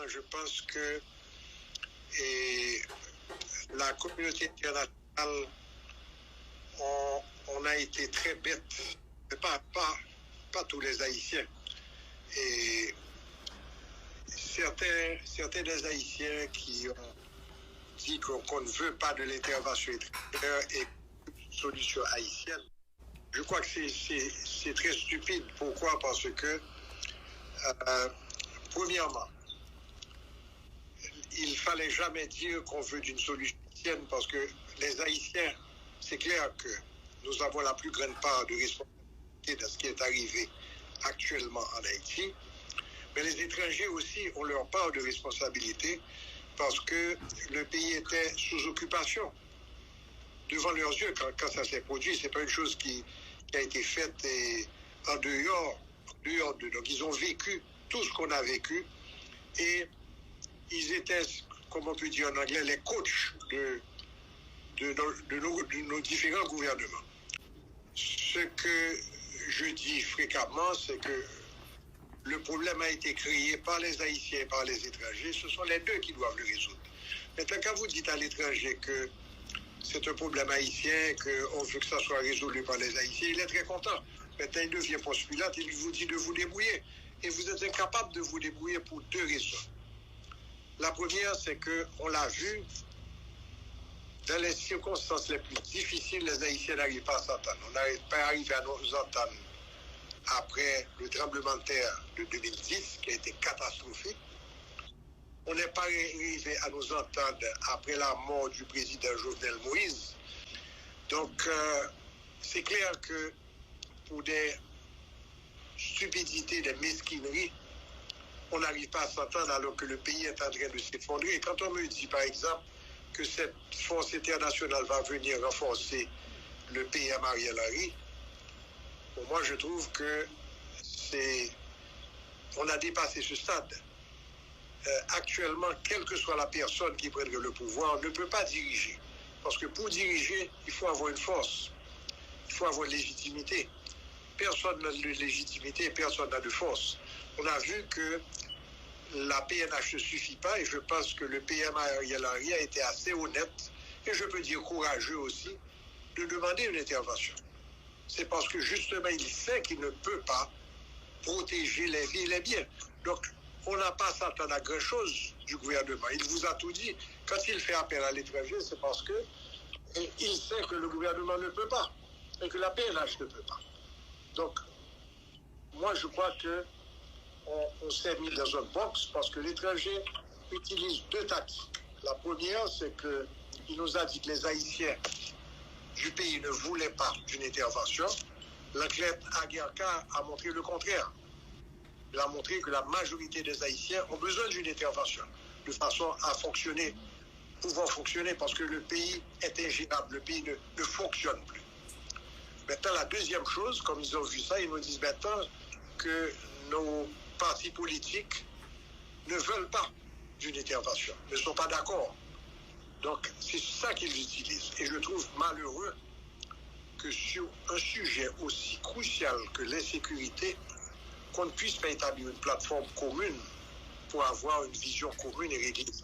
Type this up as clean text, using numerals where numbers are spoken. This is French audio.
Je pense que la communauté internationale, on a été très bête, mais pas tous les Haïtiens. Et certains des Haïtiens qui ont dit qu'on ne veut pas de l'intervention étrangère et une solution haïtienne, je crois que c'est très stupide. Pourquoi? Parce que, premièrement, il fallait jamais dire qu'on veut d'une solution haïtienne parce que les Haïtiens, c'est clair que nous avons la plus grande part de responsabilité de ce qui est arrivé actuellement en Haïti. Mais les étrangers aussi ont leur part de responsabilité parce que le pays était sous occupation devant leurs yeux quand ça s'est produit. C'est pas une chose qui a été faite en dehors d'eux. Donc ils ont vécu tout ce qu'on a vécu et ils étaient, comme on peut dire en anglais, les coachs de nos différents gouvernements. Ce que je dis fréquemment, c'est que le problème a été créé par les Haïtiens et par les étrangers. Ce sont les deux qui doivent le résoudre. Maintenant, quand vous dites à l'étranger que c'est un problème haïtien, qu'on veut que ça soit résolu par les Haïtiens, il est très content. Maintenant, il devient Ponce Pilate, il vous dit de vous débrouiller. Et vous êtes incapable de vous débrouiller pour deux raisons. La première, c'est qu'on l'a vu, dans les circonstances les plus difficiles, les Haïtiens n'arrivent pas à s'entendre. On n'arrive pas à arriver à nous entendre après le tremblement de terre de 2010, qui a été catastrophique. On n'est pas arrivé à nous entendre après la mort du président Jovenel Moïse. Donc, c'est clair que pour des stupidités, des mesquineries, on n'arrive pas à s'entendre alors que le pays est en train de s'effondrer. Et quand on me dit, par exemple, que cette force internationale va venir renforcer le pays à Ariel Henry, pour moi, je trouve que on a dépassé ce stade. Actuellement, quelle que soit la personne qui prendrait le pouvoir, ne peut pas diriger. Parce que pour diriger, il faut avoir une force. Il faut avoir une légitimité. Personne n'a de légitimité, personne n'a de force. On a vu que la PNH ne suffit pas et je pense que le PM Ariel Henry a été assez honnête et je peux dire courageux aussi de demander une intervention. C'est parce que justement il sait qu'il ne peut pas protéger les vies et les biens. Donc on n'a pas à s'attendre à grand chose du gouvernement. Il vous a tout dit. Quand il fait appel à l'étranger, c'est parce que il sait que le gouvernement ne peut pas et que la PNH ne peut pas. Donc moi je crois que on s'est mis dans un box parce que l'étranger utilise deux tactiques. La première, c'est qu'il nous a dit que les Haïtiens du pays ne voulaient pas d'une intervention. L'enquête Aguerka a montré le contraire. Il a montré que la majorité des Haïtiens ont besoin d'une intervention de façon à fonctionner, pouvoir fonctionner parce que le pays est ingérable, le pays ne fonctionne plus. Maintenant, la deuxième chose, comme ils ont vu ça, ils nous disent maintenant que nos partis politiques ne veulent pas d'une intervention, ne sont pas d'accord. Donc, c'est ça qu'ils utilisent. Et je trouve malheureux que sur un sujet aussi crucial que l'insécurité, qu'on ne puisse pas établir une plateforme commune pour avoir une vision commune et régler ça.